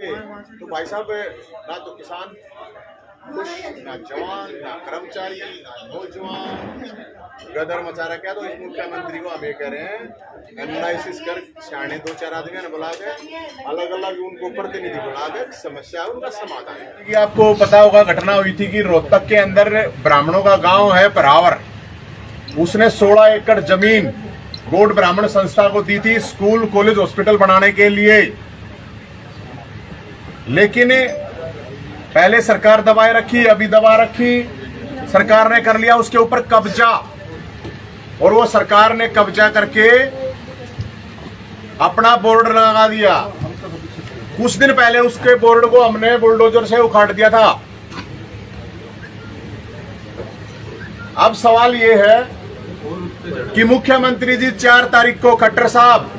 के, तो भाई साहब ना तो किसान खुश, ना जवान, ना कर्मचारी, ना नौजवान, गदर मचा रखा। तो इस मुख्यमंत्री को हम ये कह रहे हैं एनालिसिस कर, सियाने दो चार आदमी ने बुला के अलग अलग उनको प्रतिनिधि बुला के समस्या उनका समाधान। आपको पता होगा घटना हुई थी कि रोहतक के अंदर ब्राह्मणों का गांव है परावर, उसने 16 एकड़ जमीन गौड़ ब्राह्मण संस्था को दी थी स्कूल कॉलेज हॉस्पिटल बनाने के लिए, लेकिन पहले सरकार दबाए रखी, अभी दबा रखी, सरकार ने कर लिया उसके ऊपर कब्जा। और वो सरकार ने कब्जा करके अपना बोर्ड लगा दिया। कुछ दिन पहले उसके बोर्ड को हमने बुलडोजर से उखाड़ दिया था। अब सवाल ये है कि मुख्यमंत्री जी 4 तारीख को, खट्टर साहब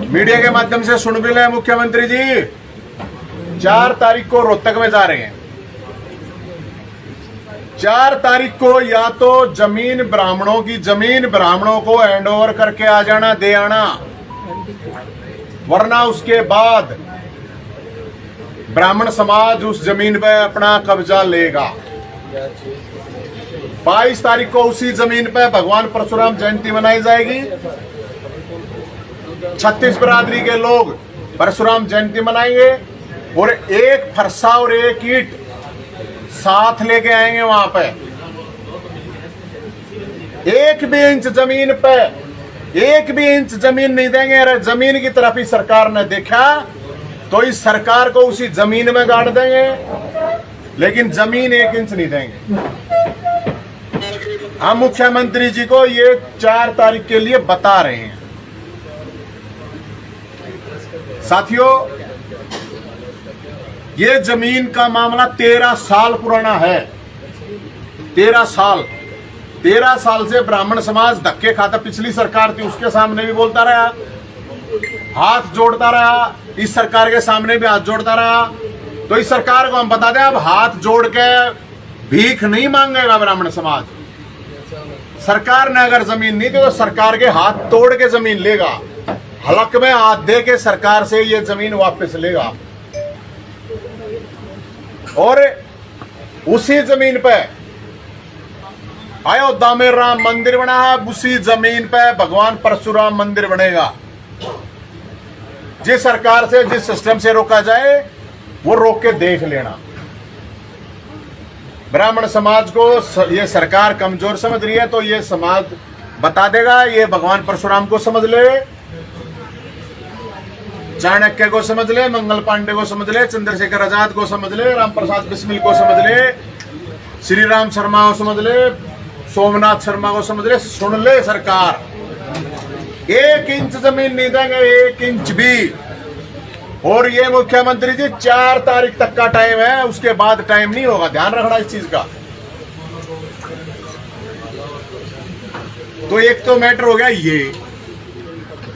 मीडिया के माध्यम से सुन भी ले, मुख्यमंत्री जी 4 तारीख को रोहतक में जा रहे हैं। 4 तारीख को या तो जमीन ब्राह्मणों की जमीन ब्राह्मणों को हैंड ओवर करके आ जाना, दे आना, वरना उसके बाद ब्राह्मण समाज उस जमीन पे अपना कब्जा लेगा। 22 तारीख को उसी जमीन पे भगवान परशुराम जयंती मनाई जाएगी। 36 बिरादरी के लोग परशुराम जयंती मनाएंगे और एक फरसा और एक ईंट साथ लेके आएंगे। वहां पे 1 भी इंच जमीन पे 1 भी इंच जमीन नहीं देंगे। अरे जमीन की तरफ ही सरकार ने देखा तो इस सरकार को उसी जमीन में गाड़ देंगे, लेकिन जमीन 1 इंच नहीं देंगे। हम मुख्यमंत्री जी को ये 4 तारीख के लिए बता रहे हैं। साथियों, ये जमीन का मामला 13 साल पुराना है। 13 साल से ब्राह्मण समाज धक्के खाता। पिछली सरकार थी उसके सामने भी बोलता रहा, हाथ जोड़ता रहा, इस सरकार के सामने भी हाथ जोड़ता रहा। तो इस सरकार को हम बता दें, अब हाथ जोड़ के भीख नहीं मांगेगा ब्राह्मण समाज। सरकार ने अगर जमीन नहीं दी तो सरकार के हाथ तोड़ के जमीन लेगा, हलक में हाथ दे के सरकार से ये जमीन वापस लेगा। और उसी जमीन पे अयोध्या में राम मंदिर बना है, उसी जमीन पे भगवान परशुराम मंदिर बनेगा। जिस सरकार से, जिस सिस्टम से रोका जाए वो रोक के देख लेना। ब्राह्मण समाज को ये सरकार कमजोर समझ रही है तो ये समाज बता देगा। ये भगवान परशुराम को समझ ले, चाणक्य को समझ ले, मंगल पांडे को समझ ले, चंद्रशेखर आजाद को समझ ले, राम प्रसाद बिस्मिल को समझ ले, श्री राम शर्मा को समझ ले, सोमनाथ शर्मा को समझ ले। सुन ले सरकार, 1 इंच जमीन नहीं देंगे, 1 इंच भी। और ये मुख्यमंत्री जी 4 तारीख तक का टाइम है, उसके बाद टाइम नहीं होगा, ध्यान रखना इस चीज का। तो एक तो मैटर हो गया ये।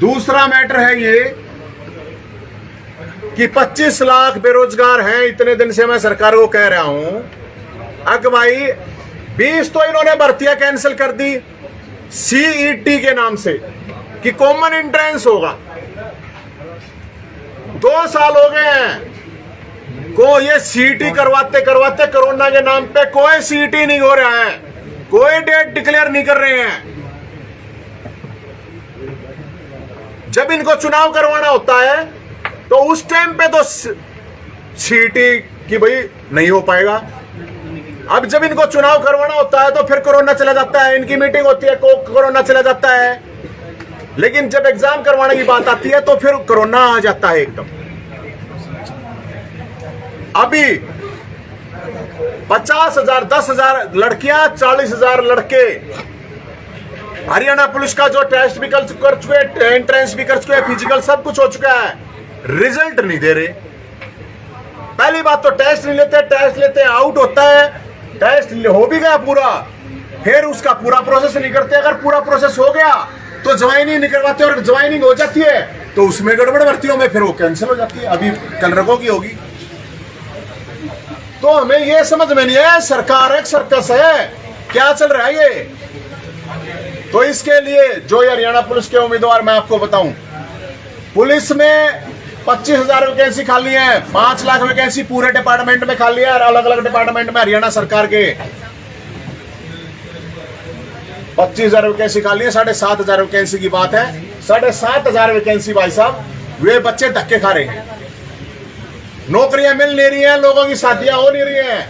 दूसरा मैटर है ये कि 25 लाख बेरोजगार हैं। इतने दिन से मैं सरकार को कह रहा हूं, अग भाई 20 तो इन्होंने भर्तियां कैंसिल कर दी सीईटी के नाम से कि कॉमन एंट्रेंस होगा। 2 साल हो गए हैं को ये सीईटी करवाते करवाते कोरोना के नाम पे कोई सीईटी नहीं हो रहा है, कोई डेट डिक्लेयर नहीं कर रहे हैं। जब इनको चुनाव करवाना होता है तो उस टाइम पे तो सीईटी की भाई नहीं हो पाएगा। अब जब इनको चुनाव करवाना होता है तो फिर कोरोना चला जाता है, इनकी मीटिंग होती है कोरोना चला जाता है। लेकिन जब एग्जाम करवाने की बात आती है तो फिर कोरोना आ जाता है एकदम। अभी 50,000 10,000 लड़कियां, 40,000 लड़के हरियाणा पुलिस का जो टेस्ट भी कर चुके, एंट्रेंस भी कर चुके, फिजिकल सब कुछ हो चुका है, रिजल्ट नहीं दे रहे। पहली बात तो टेस्ट नहीं लेते, टेस्ट लेते आउट होता है, टेस्ट हो भी गया पूरा, फिर उसका पूरा प्रोसेस नहीं करते। अगर पूरा प्रोसेस हो गया तो ज्वाइनिंग नहीं करवाते, और ज्वाइनिंग हो जाती है तो उसमें गड़बड़ भर्तियों में फिर वो कैंसिल हो जाती है। अभी कलरकों की होगी। तो हमें ये समझ में नहीं है, सरकार एक सर्कस है, क्या चल रहा है ये। तो इसके लिए जो हरियाणा पुलिस के उम्मीदवार, मैं आपको बताऊं, पुलिस में 25,000 वैकेंसी खाली है, 5 लाख वैकेंसी पूरे डिपार्टमेंट में खाली है, और अलग अलग डिपार्टमेंट में हरियाणा सरकार के 25,000 वैकेंसी खाली है। 7,500 वैकेंसी की बात है। 7,500 वैकेंसी भाई साहब, वे बच्चे धक्के खा रहे हैं, नौकरियां मिल नहीं रही हैं, लोगों की शादियां हो नहीं रही हैं।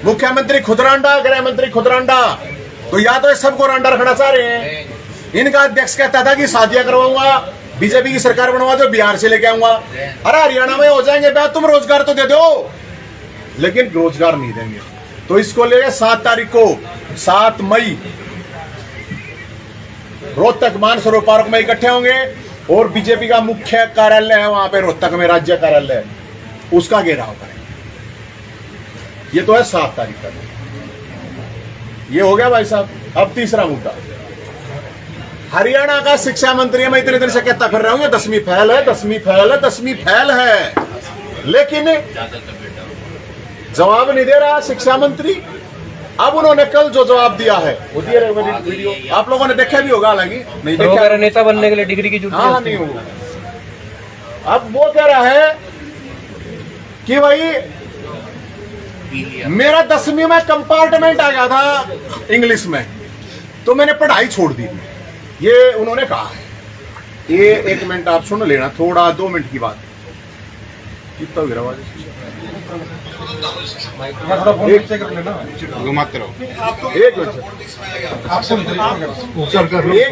मुख्यमंत्री खुदरांडा, गृह मंत्री खुदरांडा, तो या तो सबको रांडा रखना चाह रहे हैं। इनका अध्यक्ष कहता था कि शादियां करवाऊंगा, बीजेपी की सरकार बनवा दो, बिहार से लेके आऊंगा। अरे हरियाणा में हो जाएंगे ब्याह, तुम रोजगार तो दे दो, लेकिन रोजगार नहीं देंगे। तो इसको लेके 7 तारीख को, 7 मई रोहतक मानसरोवर पार्क में इकट्ठे होंगे, और बीजेपी का मुख्य कार्यालय है वहां पे रोहतक में, राज्य कार्यालय, उसका घेराव करें। ये तो है 7 तारीख का। ये हो गया भाई साहब। अब तीसरा मुद्दा, हरियाणा का शिक्षा मंत्री, मैं इतने दिन से कहता फिर रहा हूं 10वीं फेल है, 10वीं फेल है, 10वीं फेल है, लेकिन जवाब नहीं दे रहा शिक्षा मंत्री। अब उन्होंने कल जो जवाब दिया है वो दिया वीडियो आप लोगों ने देखा भी होगा, हालांकि नहीं देखा। नेता बनने के लिए डिग्री की जरूरत हाँ नहीं होगा। अब वो कह रहा है कि भाई मेरा 10वीं में कंपार्टमेंट आ गया था इंग्लिश में, तो मैंने पढ़ाई छोड़ दी। ये उन्होंने कहा है। ये 1 मिनट आप सुन लेना, थोड़ा 2 मिनट की बात। कितना गिरा आवाज? घुमाते रहो। 1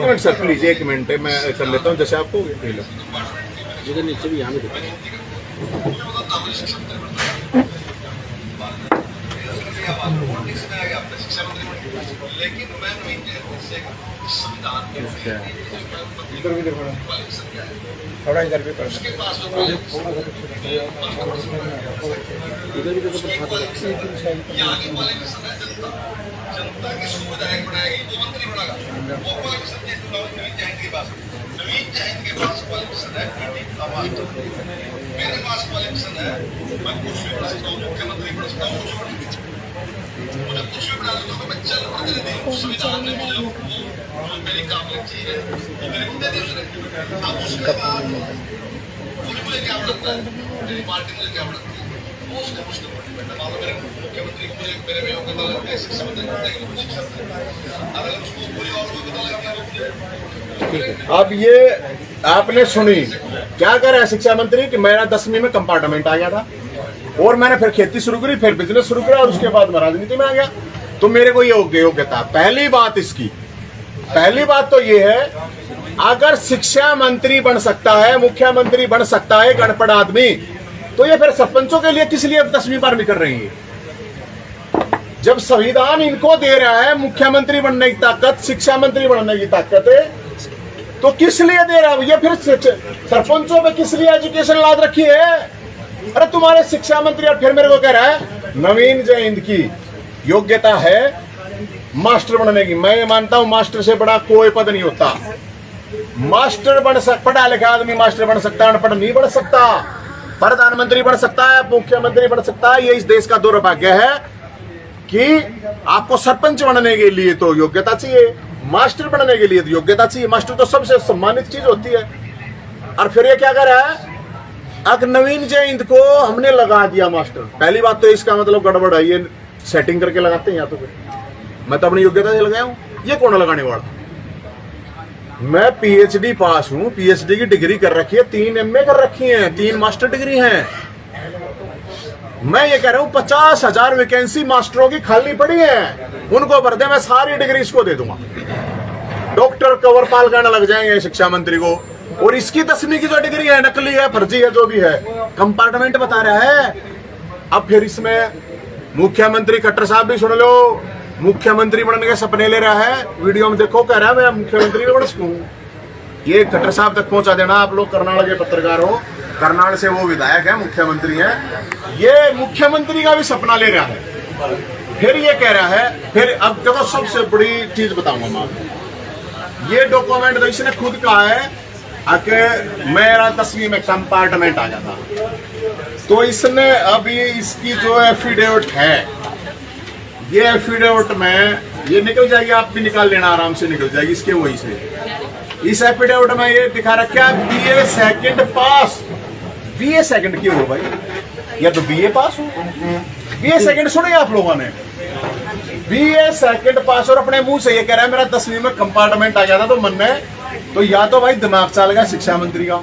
मिनट सर, प्लीज 1 मिनट मैं कर लेता हूँ, जैसे आपको नीचे भी यहाँ लेकिन मैं संविधान इधर भी देखो, थोड़ा इधर भी कर, उसके पास इधर भी देखो, यहाँ की पॉलिटिक्स है, जनता की सुविधाएं बनाएगी तो मंत्री बनेगा। वो पॉलिटिक्स नवीन जैन के पास, नवीन जैन के पास पॉलिटिक्स है, मेरे पास पॉलिटिक्स है, मैं कुछ भी बना सकता हूँ, मुख्यमंत्री बन सकता हूँ, मुझे कुछ भी बना सकता हूँ, मैं चल पड़ के संविधान में मुझे मेरी काबिलियत चाहिए, मेरे को दे दी उसने। अब उसके बाद मुझे क्या लगता है, मेरी पार्टी मुझे क्या लगती है, वो उसका मुश्किल डिपेंड है। मानो मेरे मुख्यमंत्री को मुझे मेरे में योग्यता लगती है, शिक्षा मंत्री को शिक्षा अगर उसको पूरी और योग्यता लगती है। अब ये आपने सुनी क्या कह रहा है शिक्षा मंत्री कि मेरा 10वीं में कंपार्टमेंट आ गया था, और मैंने फिर खेती शुरू करी, फिर बिजनेस शुरू करा, और उसके बाद मैं राजनीति में आ गया, तो मेरे को ये योग्यता। पहली बात तो ये है, अगर शिक्षा मंत्री बन सकता है, मुख्यमंत्री बन सकता है एक अनपढ़ आदमी, तो ये फिर सरपंचों के लिए किस लिए 10वीं बार निकल रही है? जब संविधान इनको दे रहा है मुख्यमंत्री बनने की ताकत, शिक्षा मंत्री बनने की ताकत, तो किस लिए दे रहा है? ये फिर सरपंचों पे किस लिए एजुकेशन लाद रखी है? अरे तुम्हारे शिक्षा मंत्री, और फिर मेरे को कह रहा है नवीन जयंत की योग्यता है मास्टर बनने की। मैं ये मानता हूं मास्टर से बड़ा कोई पद नहीं होता। मास्टर बन सकता, पढ़ा लिखा आदमी मास्टर बन सकता है, अनपढ़ नहीं बन सकता। प्रधानमंत्री बन सकता है, मुख्यमंत्री बन सकता है। ये इस देश का दुर्भाग्य है कि आपको सरपंच बनने के लिए तो योग्यता चाहिए, मास्टर बनने के लिए तो योग्यता चाहिए। मास्टर तो सबसे सम्मानित चीज होती है। और फिर ये क्या कर रहा है, अगर नवीन जयंत को हमने लगा दिया मास्टर, पहली बात तो इसका मतलब गड़बड़ है, ये सेटिंग करके लगाते हैं या तो फिर मैं तो अपनी योग्यता से लगाया हूं, ये कौन लगाने वाला? मैं पीएचडी पास हूं, पीएचडी की डिग्री कर रखी है, 3 एमए कर रखी है, 3 मास्टर डिग्री हैं। मैं ये कह रहा हूं 50,000 वैकेंसी मास्टरों की खाली पड़ी है, उनको भर दे, मैं सारी डिग्री इसको दे दूंगा। डॉक्टर कंवरपाल कहने लग जाएंगे शिक्षा मंत्री को, और इसकी 10वीं की जो डिग्री है नकली है, फर्जी है, जो भी है, कंपार्टमेंट बता रहा है। अब फिर इसमें मुख्यमंत्री खट्टर साहब भी सुन लो, मुख्यमंत्री बनने के सपने ले रहा है, वीडियो में देखो, कह रहा है मैं मुख्यमंत्री नहीं बन सकूं। ये खट्टर साहब तक पहुंचा देना आप लोग, करनाल के पत्रकार हो, करनाल से वो विधायक है, मुख्यमंत्री है, ये मुख्यमंत्री का भी सपना ले रहा है। फिर ये कह रहा है, फिर अब देखो सबसे बड़ी चीज बताऊंगा मैं, ये डॉक्यूमेंट तो इसने खुद कहा है कि मेरा 10वीं में कंपार्टमेंट आ जाता, तो इसने अभी इसकी जो एफिडेविट है, ये एफिडेविट में ये निकल जाएगी, आप भी निकाल लेना, आराम से निकल जाएगी इसके वही से। इस एफिडेविट में ये दिखा रखा है बीए सेकंड पास, बीए सेकंड क्यों हो भाई, या तो बीए पास हो। बीए सेकंड सुने आप लोगों ने, बीए सेकंड पास और अपने मुंह से ये कह रहा है मेरा 10वीं में कंपार्टमेंट आ गया था तो मन में, तो या तो भाई दिमाग चल गया शिक्षा मंत्री का,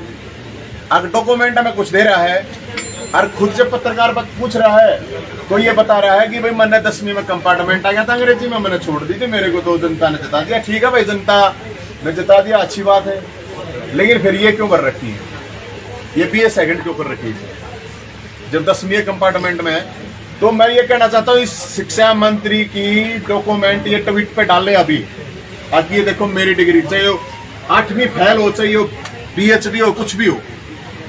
अगर डॉक्यूमेंट में कुछ दे रहा है और खुद जब पत्रकार पूछ रहा है तो ये बता रहा है कि भाई मैंने 10वीं में कंपार्टमेंट आ गया था, अंग्रेजी में मैंने छोड़ दी थी, मेरे को तो जनता ने जिता दिया। ठीक है भाई, जनता ने जिता दिया, अच्छी बात है, लेकिन फिर ये क्यों कर रखी है, ये बीए सेकंड क्यों कर रखी है जब 10वीं कंपार्टमेंट में है। तो मैं ये कहना चाहता हूँ इस शिक्षा मंत्री की डॉक्यूमेंट ये ट्वीट पे डाले अभी, ताकि ये देखो मेरी डिग्री, चाहे 8वीं फेल हो, चाहे पीएचडी हो, कुछ भी हो,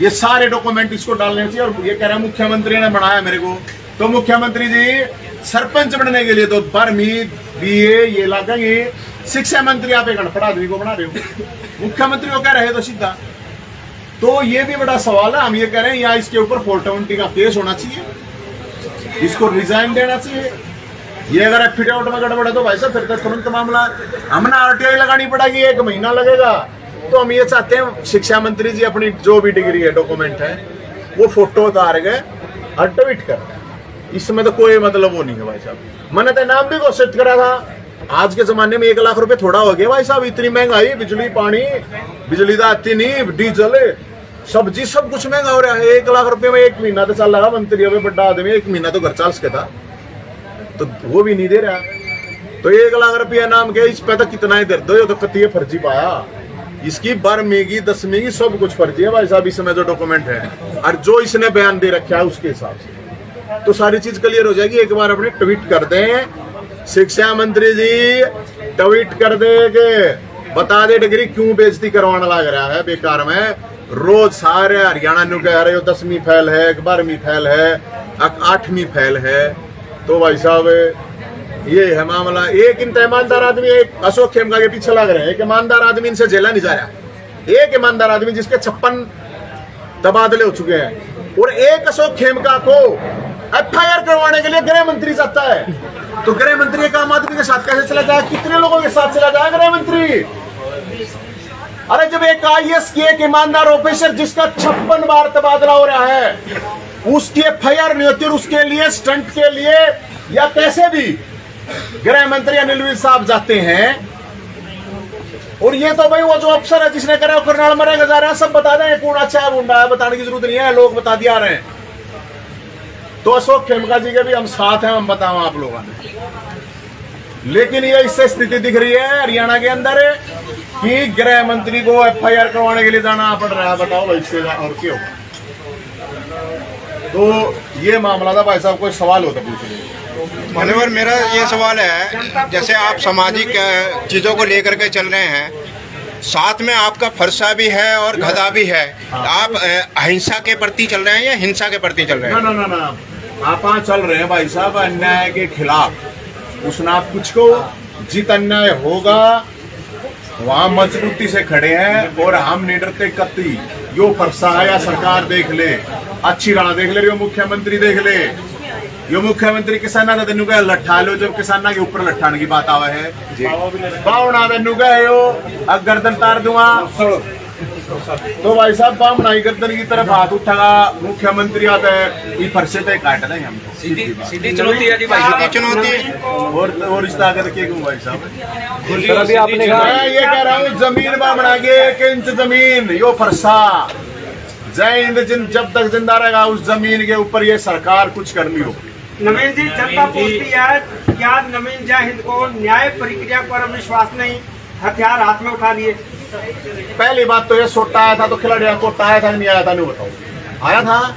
ये सारे डॉक्यूमेंट इसको डालने चाहिए। और ये कह रहा है मुख्यमंत्री ने बनाया मेरे को, तो मुख्यमंत्री जी सरपंच बनने के लिए तो 12वीं बीए ये लगेंगे, शिक्षा मंत्री आप एक अनपढ़ आदमी को बना रहे हो, मुख्यमंत्री को कह रहे हो तो सीधा। तो ये भी बड़ा सवाल है, हम ये कह रहे हैं या इसके ऊपर 420 का केस होना चाहिए, इसको रिजाइन देना चाहिए। ये अगर एफिडेविट में गड़बड़ है तो भाई साहब फिर तो तुरंत मामला हमने आरटीआई लगानी पड़ेगी, 1 महीना लगेगा। तो हम ये चाहते हैं शिक्षा मंत्री जी अपनी जो भी डिग्री है डॉक्यूमेंट है वो फोटो उतार गए और ट्वीट कर, इसमें तो कोई मतलब वो नहीं है भाई साहब। मैंने तो नाम भी घोषित करा था, आज के जमाने में 1 लाख रुपए थोड़ा हो गया भाई साहब, इतनी महंगाई, बिजली पानी, बिजली तो आती नहीं, डीजल सब्जी सब कुछ महंगा हो रहा है। 1 लाख रुपए में 1 महीना तो चल रहा, मंत्री अभी बड़ा आदमी 1 महीना तो घर चाल सके था, तो वो भी नहीं दे रहा। तो 1 लाख रुपया नाम के इस पे तो कितना ही दर्द हो, तो कतिये फर्जी पाया, इसकी 12वीं की 10वीं की सब कुछ फर्जी है भाई साहब इसमें जो डॉक्यूमेंट है, और जो इसने बयान दे रखा है उसके हिसाब से तो सारी चीज क्लियर हो जाएगी। एक बार अपने ट्वीट कर दें, शिक्षा मंत्री जी ट्वीट कर दे के बता दे डिग्री क्यों बेइज्जती करवाना लग रहा है बेकार में। रोज सारे हरियाणा न्यू कह रहे हो 10वीं फेल है, 12वीं फेल है, 8वीं फेल है। तो भाई साहब ये है मामला। एक ईमानदार आदमी, एक अशोक खेमका के पीछे लग रहे हैं, एक ईमानदार आदमी इनसे जेला नहीं जा रहा, एक ईमानदार आदमी जिसके 56 तबादले हो चुके हैं, और एक अशोक खेमका को एफआईआर करवाने के लिए गृह मंत्री चाहता है। तो गृह मंत्री एक आम आदमी के साथ कैसे चला जाए, कितने लोगों के साथ चला जाए गृह मंत्री? अरे जब एक आईएएस की एक ईमानदार ऑफिसर जिसका 56 बार तबादला हो रहा है, उसकी एफआईआर नहीं होती और उसके लिए स्टंट के लिए या कैसे भी गृह मंत्री अनिल विज साहब जाते हैं, और ये तो भाई वो जो अफसर है जिसने करा करनाल मरेगा जा रहा है, सब बता दें कौन अच्छा है बुंडा है, बताने की जरूरत नहीं है, लोग बता दिया रहे हैं। तो अशोक खेमका जी के भी हम साथ हैं, हम बताओ आप लोगों ने। लेकिन ये इससे स्थिति दिख रही है हरियाणा के अंदर कि गृह मंत्री को एफआईआर करवाने के लिए जाना पड़ रहा है, बताओ भाई इससे और क्यों? तो ये मामला था भाई साहब, कोई सवाल हो तो पूछिए। मान्यवर, मेरा ये सवाल है, जैसे आप सामाजिक चीज़ों को लेकर के चल रहे हैं, साथ में आपका फरसा भी है और गधा भी है, आप अहिंसा के प्रति चल रहे हैं या हिंसा के प्रति चल रहे हैं? ना ना ना ना, आप चल रहे हैं भाई साहब अन्याय के खिलाफ। उसने आप कुछ को जित अन्याय होगा वहां मजबूती से खड़े हैं, और हम नहीं डरते कत्ती। यो फरसा है या सरकार देख ले, अच्छी राह देख ले, यो मुख्यमंत्री देख ले, यो मुख्यमंत्री किसाना का तेन कह लट्ठा लो, जब किसाना के ऊपर लट्ठाने की बात आवा है बावना तेन कह गर्दन तार दूंगा। तो भाई साहब बामना ही गर्दन की तरफ हाथ उठागा मुख्यमंत्री आता है, फरसे पे काट देंगे हम। सीधी चुनौती है जी भाई, सीधी चुनौती। और इस ताकत के भाई साहब अभी आपने कहा, मैं ये कह रहा हूँ जमीन बामना के 1 इंच जमीन यो फरसा जय हिंद, जब तक जिंदा रहेगा उस जमीन के ऊपर ये सरकार कुछ करनी हो। नवीन जी जनता पूछती है क्या नवीन जय हिंद को न्याय प्रक्रिया पर विश्वास नहीं, हथियार हाथ में उठा लिए? पहली बात तो ये सोटा आया था तो खिलाड़ियों को आया था नहीं आया था, नहीं बताओ आया था।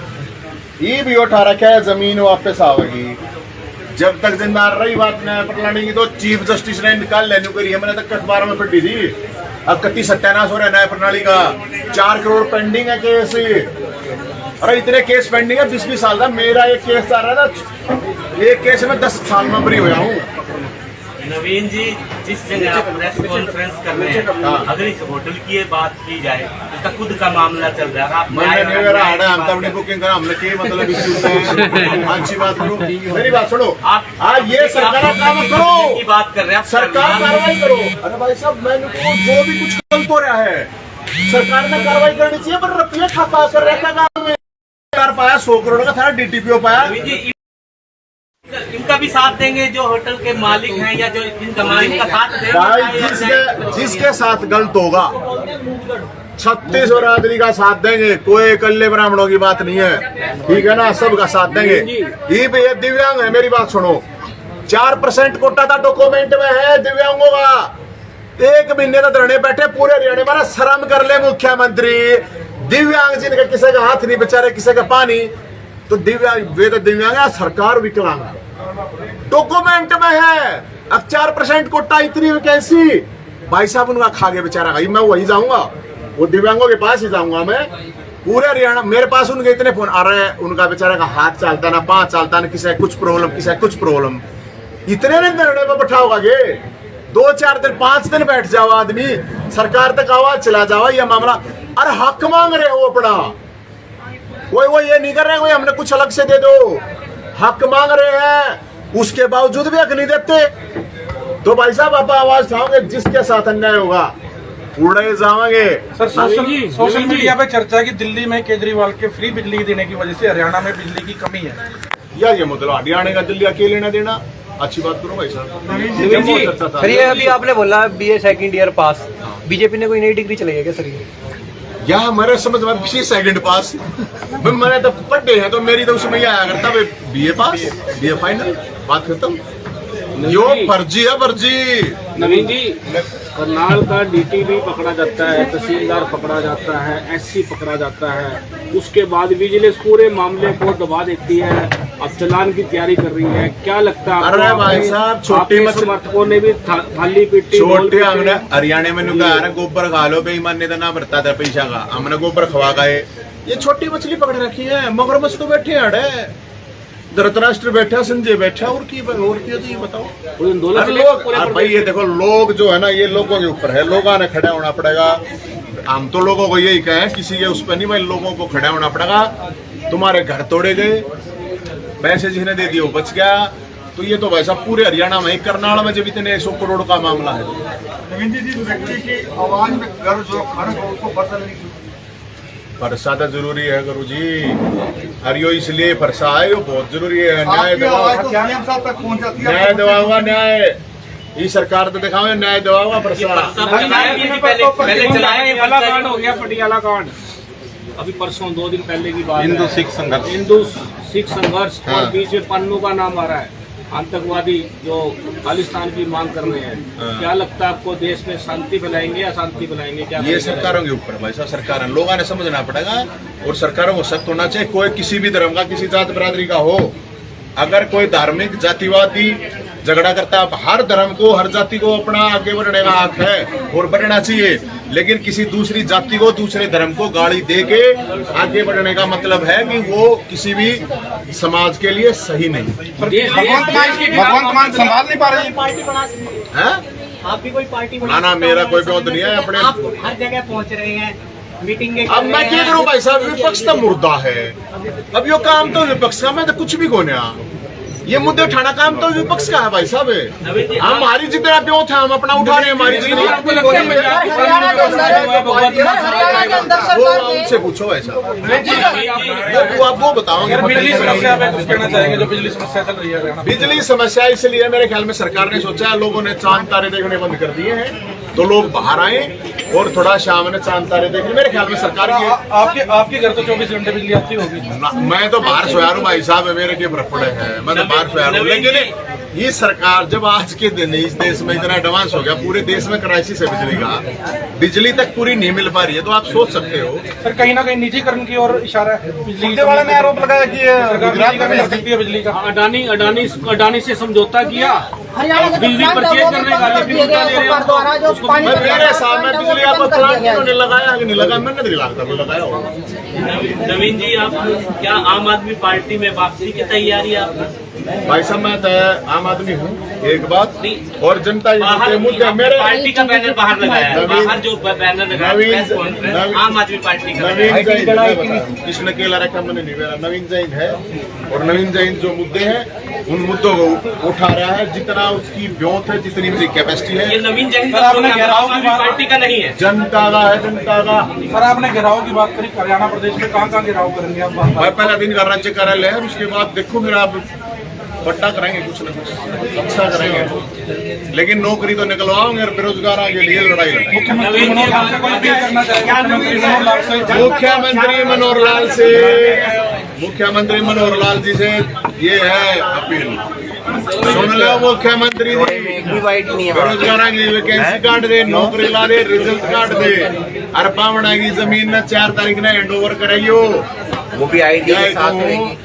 ये भी उठा रखा है, जमीन वापस आवेगी जब तक जिंदा रही। बात न्याय प्रणाली की तो चीफ जस्टिस ने निकाल लेने करी है, मैंने तक अखबारों में पढ़ी थी। अब कति सत्यानाश हो रहा है न्याय प्रणाली का, 4 करोड़ पेंडिंग है केस। अरे इतने केस पेंडिंग है, 20-20 साल का मेरा एक केस चल रहा था, एक केस में 10 साल में बरी हुआ हूँ। नवीन जी, जिस जगह आप प्रेस कॉन्फ्रेंस कर रहे हैं, अगर इस होटल की बात की जाए, इसका खुद का मामला चल रहा है, हम तो अपनी बुकिंग करा, हमने क्या मतलब अच्छी बात करो, मेरी बात सुनो। आप ये सरकार काम करो की बात कर रहे हैं, सरकार कार्रवाई करो। अरे भाई साहब मैंने जो भी कुछ गलत हो रहा है सरकार ने कार्रवाई करनी चाहिए, पर रुपये खाता कर रखा ठेकेदार पाया 100 करोड़ का था, DTPO पाया। नवीन जी इनका भी साथ देंगे जो होटल के मालिक हैं या जो इनका मालिक का साथ देंगे? भाई जिसके साथ गलत होगा 36 और आदमी का साथ देंगे, कोई इकल्ले ब्राह्मणों की बात नहीं है, ठीक है ना, सबका साथ देंगे। ये दिव्यांग है, मेरी बात सुनो, 4% कोटा था डॉक्यूमेंट में है दिव्यांगों का। 1 महीने तक धरने बैठे पूरे हरियाणा में। शर्म कर ले मुख्यमंत्री, दिव्यांग जिनका किसी का हाथ नहीं बेचारे, किसी का पानी, तो दिव्यांग वे तो दिव्यांग है, सरकार विकलांग डॉक्यूमेंट में है। अब 4% कोटा, इतनी वैकेंसी, भाई साहब उनका खा गए बेचारा। भाई मैं वही जाऊंगा, वो दिव्यांगों के पास ही जाऊंगा मैं, पूरे हरियाणा। मेरे पास उनके इतने फोन आ रहे हैं, उनका बेचारा का हाथ चलता ना, पांव चलता ना, किसी कुछ प्रॉब्लम, किसी कुछ प्रॉब्लम। इतने दिन धरने में बैठा होगा ये, 2-4 दिन 5 दिन बैठ जाओ आदमी, सरकार तक आवाज चला जाओ ये मामला। अरे हक मांग रहे हो अपना, वो ये नहीं कर रहे कोई हमने कुछ अलग से दे दो, हक मांग रहे हैं, उसके बावजूद भी हक नहीं देते। तो भाई साहब आप आवाज उठाओगे, जिसके साथ अन्याय होगा उड़े जाओगे। सर सोशल मीडिया पे चर्चा है कि दिल्ली में केजरीवाल के फ्री बिजली देने की वजह से हरियाणा में बिजली की कमी है। यार ये मतलब हरियाणा का दिल्ली अकेले ना देना, अच्छी बात करो भाई साहब। सर ये अभी आपने बोला BA सेकंड ईयर पास, बीजेपी ने कोई नई डिग्री चलाई है क्या सर? ये या हमारे समझ में किसी सेकंड पास, मैंने तो पढ़े हैं तो मेरी तो उसमें आया करता BA पास, BA फाइनल, बात खत्म। यो फर्जी है, फर्जी। नवीन जी, करनाल का DTV पकड़ा जाता है, तहसीलदार पकड़ा जाता है, SC पकड़ा जाता है, उसके बाद विजिलेंस पूरे मामले को दबा देती है, अब चालान की तैयारी कर रही है। क्या लगता है? अरे भाई साहब, छोटी मछली समर्थकों ने भी थाली पीटी, छोटे हमने हरियाणा में नुका गोबर खा लो, बेईमान ने तो ना भरता था पैसा का, हमने गोबर खवा गए। ये छोटी मछली पकड़ रखी है, मगरमच्छ तो बैठे अड़े, धृतराष्ट्र बैठा, संजय बैठा, और की तो ये बताओ। लोग भाई ये देखो, लोग जो है ना, ये लोगों के ऊपर है, लोगों ने खड़ा होना पड़ेगा। हम तो लोगों को यही कहें, किसी के उस पर नहीं, भाई लोगों को खड़ा होना पड़ेगा। तुम्हारे घर तोड़े गए, पैसे जिन्हें दे दिए वो बच गया, तो ये तो भाई साहब पूरे हरियाणा में, करनाल में जब इतने 100 करोड़ का मामला है। नवीन जी, जिस व्यक्ति की आवाज में गर्ज हो, खड़क हो, उसको बदलने की फरसा तो जरूरी है गुरु जी, हरियो इसलिए फरसा है, वो बहुत जरूरी है। न्याय दिलाऊंगा, न्याय ये सरकार तो दिखाओ, न्याय दिलाऊंगा, फरसा। कांड हो गया, पटियाला कांड, अभी परसों 2 दिन पहले की बात, हिंदू सिख संघर्ष, और बीच में पन्नू का नाम आ रहा है, आतंकवादी जो खालिस्तान की मांग कर रहे हैं। क्या लगता है आपको, देश में शांति फैलाएंगे या शांति फैलाएंगे? क्या ये सरकारों के ऊपर भाई साहब, सरकार लोगों ने समझना पड़ेगा, और सरकारों को सख्त होना चाहिए। कोई किसी भी धर्म का, किसी जात बिरादरी का हो, अगर कोई धार्मिक जातिवादी झगड़ा करता है, हर धर्म को, हर जाति को अपना आगे बढ़ने का हक है और बढ़ना चाहिए, लेकिन किसी दूसरी जाति को, दूसरे धर्म को गाली दे के आगे बढ़ने का मतलब है कि वो किसी भी समाज के लिए सही नहीं। भगवंत मान संभाल नहीं पा रहे है? आप भी कोई पार्टी ना मेरा कोई विरोध नहीं है, अपने आप हर जगह पहुंच रहे हैं, मीटिंग। अब मैं क्या करूं भाई साहब, विपक्ष तो मुर्दा है। अब यो काम तो विपक्ष का, मैं तो कुछ भी कोन्या, ये मुद्दे उठाना काम तो विपक्ष का है भाई साहब। हमारी जितना प्यों था हम अपना उठा रहे हैं, हमारी जितनी वो उनसे पूछो ऐसा, वो बताओगे। बिजली समस्या पे कुछ कहना चाहेंगे, जो बिजली समस्या चल रही है? बिजली समस्या इसलिए मेरे ख्याल में सरकार ने सोचा है, लोगों ने चांद तारे देखने बंद कर दिए हैं, तो लोग बाहर आए और थोड़ा शाम में चांद तारे देखने। मेरे ख्याल में सरकार की आपके घर तो 24 घंटे बिजली आती होगी। मैं तो बाहर सोया हूँ भाई साहब, मेरे के बर्फ पड़े हैं, मैं तो बाहर सोया हूँ। लेकिन ये सरकार जब आज के दिन इस देश में इतना एडवांस हो गया, पूरे देश में क्राइसिस है बिजली का, बिजली तक पूरी नहीं मिल पा रही है, तो आप सोच सकते हो सर कहीं ना कहीं निजीकरण की ओर इशारा है। बिजली वाले ने आरोप लगाया कि गुजरात में कर सकती है बिजली का। अडानी से समझौता किया बिजली परचेज करने का, मेरे सामने बिजली आपको प्लांट लगाया कि नहीं लगाया, मैंने नहीं लगाया होगा। नवीन जी, आप क्या आम आदमी पार्टी में वापसी की तैयारी है आपकी? भाई साहब मैं तो आम आदमी हूँ एक बात, और जनता बाहर मुद्दे मेरे पार्टी का बैनर बाहर लगाया है, नवीन- बाहर जो बैनर लगाया है, नवीन- प्रेस कॉन्फ्रेंस नवीन- आम आदमी पार्टी का नवीन है। जैन कृष्ण केला रखा मैंने नहीं मेरा नवीन जैन है, और नवीन जैन जो मुद्दे हैं उन मुद्दों को उठा रहा है, जितना उसकी ब्योत है, जितनी उसकी कैपेसिटी ये है, नवीन जैन सर, का आपने प्रोग्राम घेराव आम की आदमी बात- पार्टी का नहीं है। जनता का है, जनता का। सर आपने घेराव की बात करी, हरियाणा प्रदेश में कहाँ घेराव करेंगे आप? भाई पहला दिन का राज्य कार्यालय है, उसके बाद देखो मेरा आप बट्टा करेंगे, कुछ न कुछ अच्छा करेंगे, लेकिन नौकरी तो निकलवाओगे और बेरोजगारों के लिए लड़ाई लड़ाई। मुख्यमंत्री मनोहर लाल से कोई अपील करना चाहेगा? मुख्यमंत्री मनोहर लाल जी से ये है अपील, सुन लो मुख्यमंत्री जी, बेरोजगारों की वैकेंसी काट दे, नौकरी ला दे, रिजल्ट काट दे, और पावना की जमीन न 4 तारीख ने हैंड ओवर कराइयो, वो भी आईडी के साथ रहेगी।